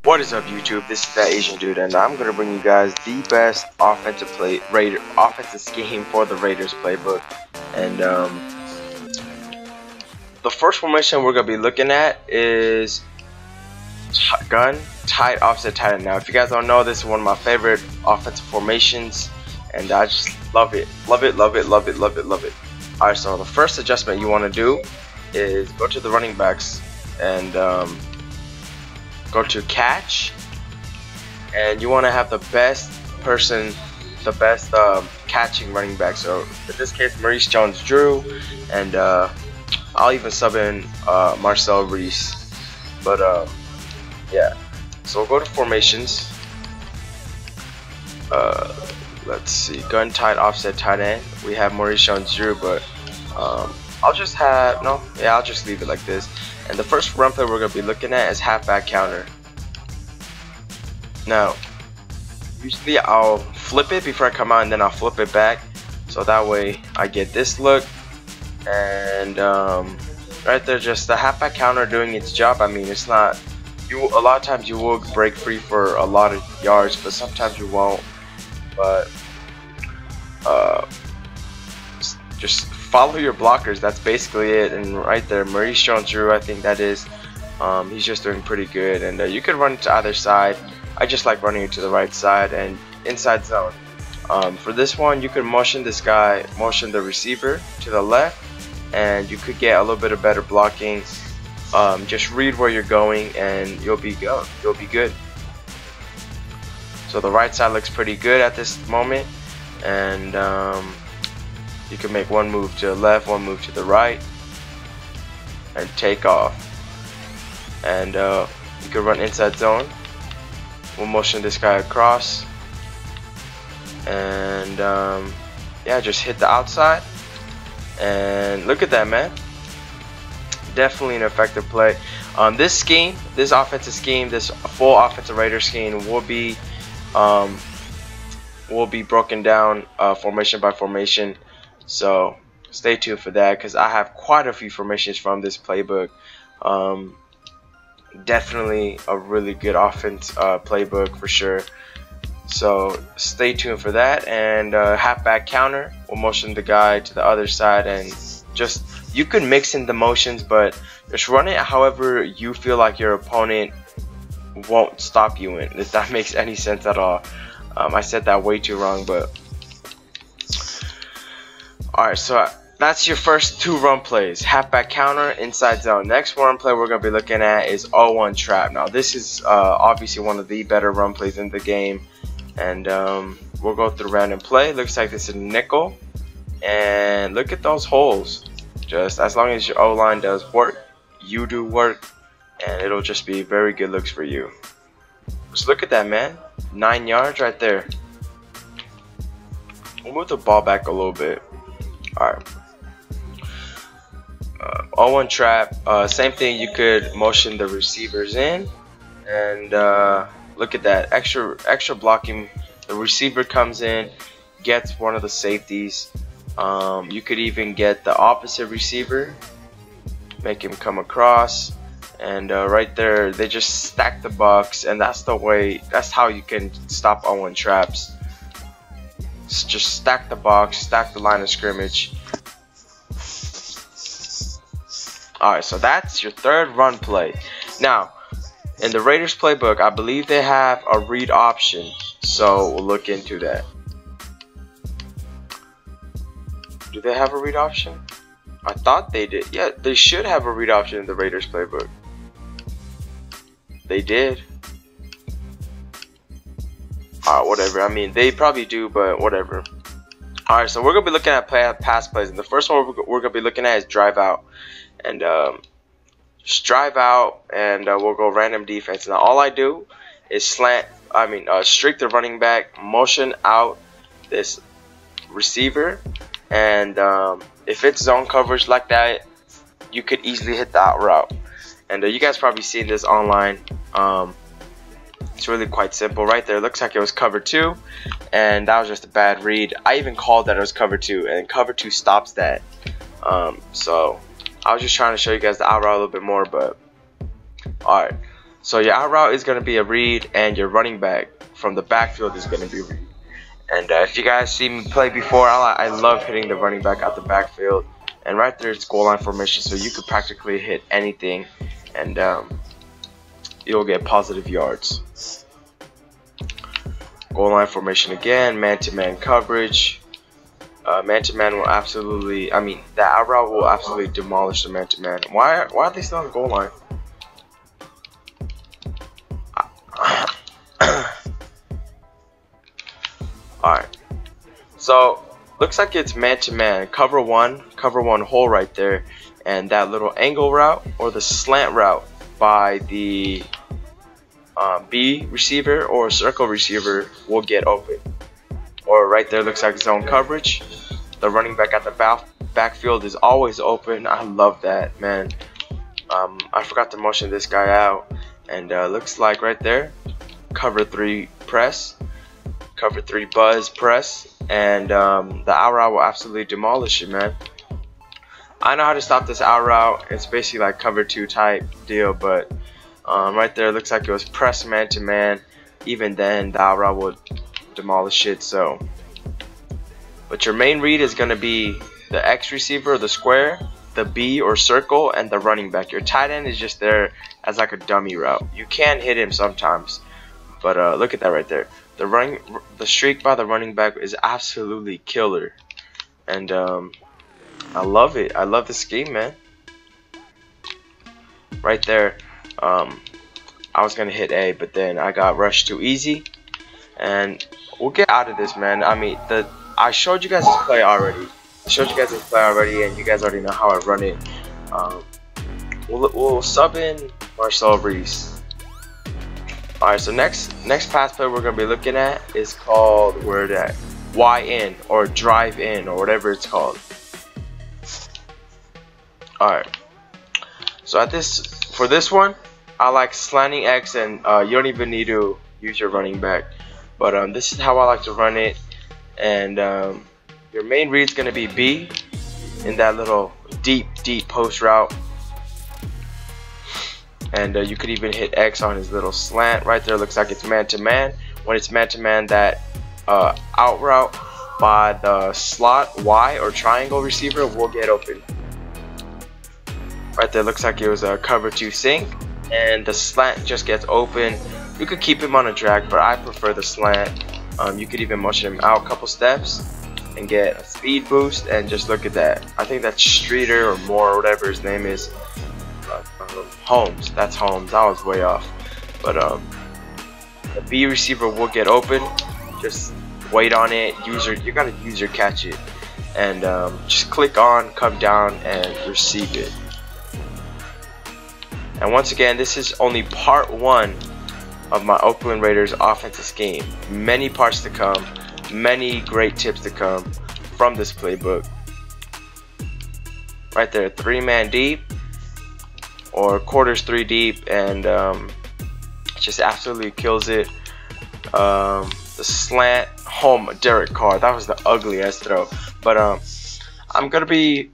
What is up, YouTube? This is that Asian dude, and I'm gonna bring you guys the best offensive scheme for the Raiders playbook. And the first formation we're gonna be looking at is gun, tight, offset, tight end. Now, if you guys don't know, this is one of my favorite offensive formations, and I just love it, love it, love it, love it, love it, love it. All right, so the first adjustment you want to do is go to the running backs and go to catch, and you want to have the best catching running back. So in this case, Maurice Jones-Drew, and I'll even sub in Marcel Reese. But yeah, so we'll go to formations. Let's see, gun, tight, offset, tight end. We have Maurice Jones-Drew, but I'll just leave it like this. And the first run play we're going to be looking at is halfback counter. Now, usually I'll flip it before I come out, and then I'll flip it back, so that way I get this look. And right there, just the halfback counter doing its job. I mean, it's not, a lot of times you will break free for a lot of yards, but sometimes you won't. But just follow your blockers. That's basically it. And right there, Maurice Jones-Drew, I think that is, he's just doing pretty good. And you can run it to either side. I just like running it to the right side and inside zone. For this one, you could motion the receiver to the left, and you could get a little bit of better blocking. Just read where you're going, and you'll be good. So the right side looks pretty good at this moment, and you can make one move to the left, one move to the right, and take off. And you can run inside zone. We'll motion this guy across, and yeah, just hit the outside. And look at that, man. Definitely an effective play. This scheme, this offensive scheme, this full offensive Raider scheme will be broken down formation by formation. So stay tuned for that, because I have quite a few formations from this playbook. Definitely a really good offense playbook for sure. So stay tuned for that. And halfback counter, we'll motion the guy to the other side, and just, you can mix in the motions, but just run it however you feel like your opponent won't stop you in, if that makes any sense at all. I said that way too wrong, but alright, so that's your first two run plays: halfback counter, inside zone. Next run play we're going to be looking at is 0-1 trap. Now this is obviously one of the better run plays in the game, and we'll go through random play. Looks like this is nickel, and look at those holes. Just as long as your O-line does work, you do work, and it'll just be very good looks for you. Just look at that, man. 9 yards right there. We'll move the ball back a little bit. Alright. 0-1 trap. Same thing, you could motion the receivers in, and look at that. Extra blocking. The receiver comes in, gets one of the safeties. You could even get the opposite receiver, make him come across, and right there they just stack the box, and that's how you can stop 0-1 traps. Just stack the box, stack the line of scrimmage. Alright, so that's your third run play. Now, in the Raiders playbook, I believe they have a read option, so we'll look into that. Do they have a read option? I thought they did. Yeah, they should have a read option in the Raiders playbook. They did. Alright, whatever. I mean, they probably do, but whatever. Alright, so we're going to be looking at pass plays. And the first one we're going to be looking at is drive out. And just drive out, and we'll go random defense. Now, all I do is streak the running back, motion out this receiver. And if it's zone coverage like that, you could easily hit the out route. And you guys probably seen this online. It's really quite simple. Right there, looks like it was cover 2, and that was just a bad read. I even called that it was cover 2, and cover 2 stops that. So I was just trying to show you guys the out route a little bit more, but alright. So your out route is going to be a read, and your running back from the backfield is going to be a read. And if you guys see me play before, I love hitting the running back out the backfield. And right there, it's goal line formation, so you could practically hit anything, and you'll get positive yards. Goal line formation again, man-to-man coverage. Man-to-man will absolutely, that out route will absolutely demolish the man-to-man. Why are they still on the goal line? Alright, so looks like it's man-to-man, cover one hole right there, and that little angle route or the slant route by the B receiver or circle receiver will get open. Or right there looks like zone coverage. The running back at the backfield is always open. I love that, man. I forgot to motion this guy out, and looks like right there, cover 3 press, cover 3 buzz press, and the out route will absolutely demolish it, man. I know how to stop this out route. It's basically like cover 2 type deal, but right there looks like it was press man to man. Even then, the out route will demolish it. So, but your main read is going to be the X receiver, the square, the B or circle, and the running back. Your tight end is just there as like a dummy route. You can hit him sometimes, but look at that right there. The streak by the running back is absolutely killer, and I love it. I love the scheme, man. Right there, I was gonna hit A, but then I got rushed too easy, and we'll get out of this, man. I showed you guys this play already. And you guys already know how I run it. We'll sub in Marcel Reese. Alright, so next pass play we're gonna be looking at is called Y in or drive in or whatever it's called. Alright, so for this one, I like slanting X, and you don't even need to use your running back. But this is how I like to run it, and your main read is gonna be B in that little deep post route. And you could even hit X on his little slant right there. Looks like it's man-to-man. When it's man-to-man, that out route by the slot Y or triangle receiver will get open. Right there looks like it was a cover 2 sink, and the slant just gets open. You could keep him on a drag, but I prefer the slant. You could even motion him out a couple steps and get a speed boost, and just look at that. I think that's Streeter or Moore or whatever his name is. Holmes, that's Holmes. I was way off, but the B receiver will get open. Just wait on it. You gotta use your catch it, and just click on, come down, and receive it. And once again, this is only part 1 of my Oakland Raiders offensive scheme. Many parts to come, many great tips to come from this playbook. Right there, 3-man deep or quarters 3 deep, and just absolutely kills it. The slant home Derek Carr, that was the ugliest throw. But I'm gonna be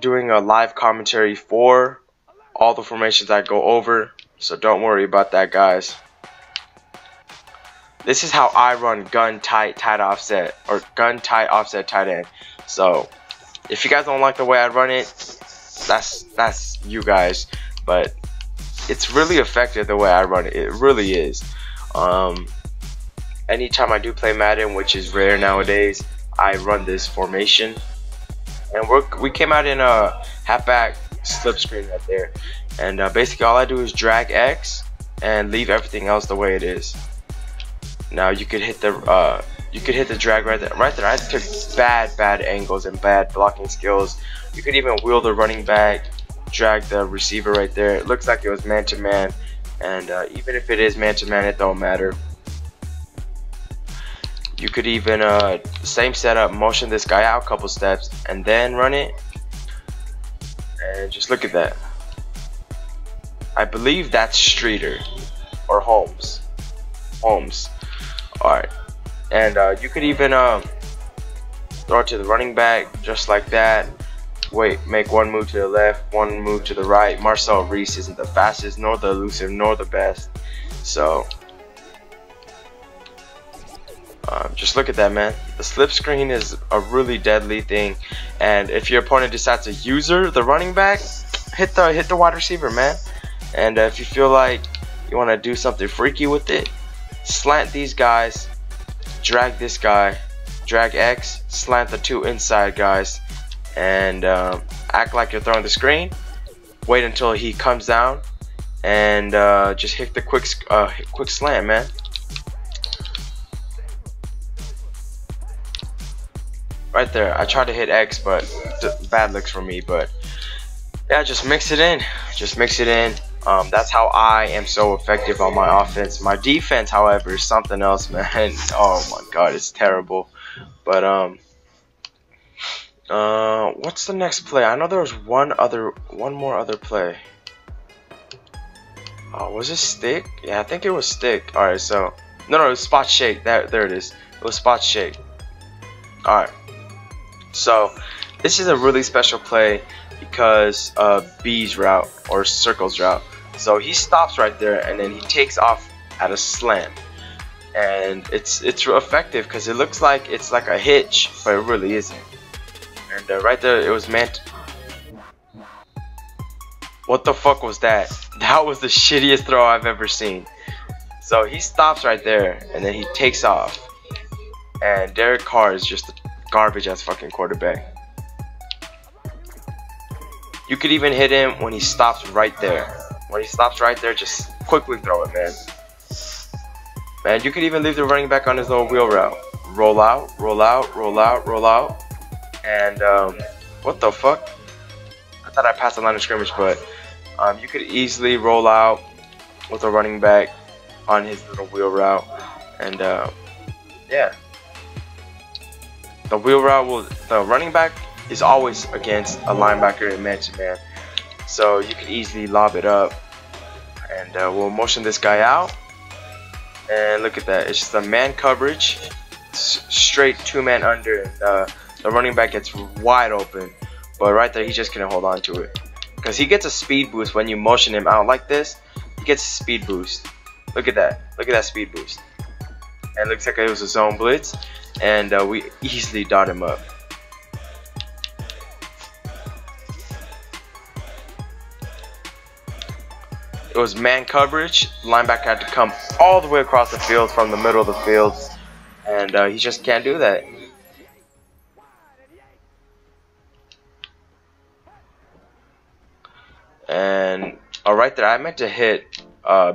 doing a live commentary for all the formations I go over, so don't worry about that, guys. This is how I run gun tight offset, or gun tight offset tight end. So if you guys don't like the way I run it, that's you guys. But it's really effective the way I run it. It really is. Anytime I do play Madden, which is rare nowadays, I run this formation. And we came out in a halfback slip screen right there. And basically all I do is drag X and leave everything else the way it is. Now you could hit the drag right there. I took bad angles and bad blocking skills. You could even wheel the running back, drag the receiver right there. It looks like it was man-to-man, and even if it is man-to-man, it don't matter. You could even same setup, motion this guy out a couple steps and then run it, and just look at that. I believe that's Streeter or Holmes. Alright, and you could even throw it to the running back just like that. just make one move to the left, one move to the right. Marcel Reese isn't the fastest, nor the elusive, nor the best. So just look at that, man. The slip screen is a really deadly thing, and if your opponent decides to use the running back, hit the wide receiver, man. And if you feel like you want to do something freaky with it, slant these guys, drag this guy, drag X, slant the 2 inside guys, and act like you're throwing the screen. Wait until he comes down, and just hit the quick slant, man. Right there. I tried to hit X, but bad looks for me. But yeah, just mix it in. Just mix it in. That's how I am so effective on my offense. My defense, however, is something else, man. Oh my God, it's terrible. But what's the next play? I know there was one more other play. Was it stick? Yeah, I think it was stick. All right, so no, it was spot shake. There it is. It was spot shake. All right. So this is a really special play because of B's route or Circle's route. So he stops right there and then he takes off at a slant, and it's effective because it looks like it's like a hitch, but it really isn't. And right there, it was meant. What the fuck was that? That was the shittiest throw I've ever seen. So he stops right there and then he takes off, and Derek Carr is just a garbage ass fucking quarterback. You could even hit him when he stops right there. When he stops right there, just quickly throw it, man. Man, you could even leave the running back on his little wheel route. Roll out, roll out, roll out, roll out. And what the fuck? I thought I passed the line of scrimmage, but you could easily roll out with a running back on his little wheel route. And yeah. The running back is always against a linebacker in man-to-man, so you can easily lob it up, and we'll motion this guy out. And look at that, it's just a man coverage, straight 2-man under, and the running back gets wide open, but right there he just couldn't hold on to it because he gets a speed boost when you motion him out like this. He gets a speed boost. Look at that speed boost, and it looks like it was a zone blitz, and we easily dot him up. It was man coverage. Linebacker had to come all the way across the field from the middle of the field, and he just can't do that. And right there, I meant to hit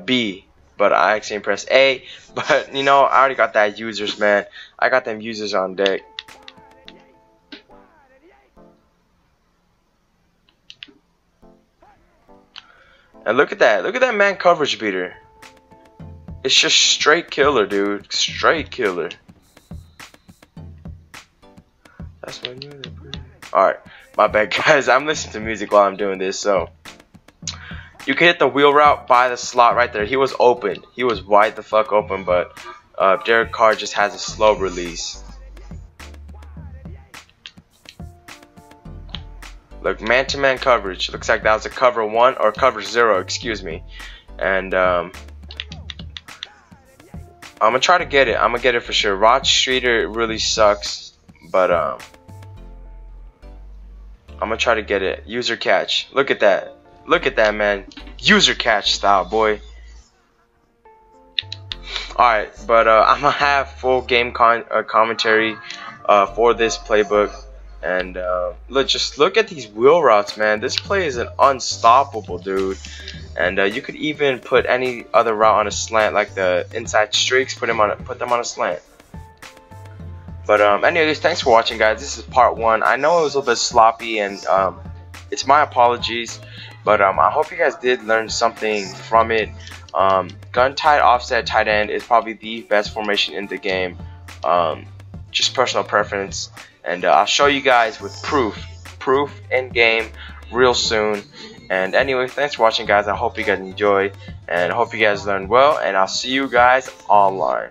B, but I actually pressed A. But you know, I already got that users, man. I got them users on deck. And look at that man coverage beater. It's just straight killer, dude. Straight killer. That's when you. Alright, my bad, guys. I'm listening to music while I'm doing this, so you can hit the wheel route by the slot right there. He was open. He was wide the fuck open, but Derek Carr just has a slow release. Look, man-to-man coverage. Looks like that was a cover 1 or cover 0, excuse me. And I'm gonna try to get it. I'm gonna get it for sure. Rod Streeter really sucks, but I'm gonna try to get it. User catch. Look at that. Look at that, man. User catch style, boy. Alright, but I'm gonna have full game commentary for this playbook. And just look at these wheel routes, man. This play is an unstoppable, dude. And you could even put any other route on a slant, like the inside streaks. Put them on a slant. But anyways, thanks for watching, guys. This is part 1. I know it was a little bit sloppy, and it's my apologies. But I hope you guys did learn something from it. Gun tight offset tight end is probably the best formation in the game. Just personal preference. And I'll show you guys with proof in game real soon. And anyway, thanks for watching, guys. I hope you guys enjoyed, and I hope you guys learned well, and I'll see you guys online.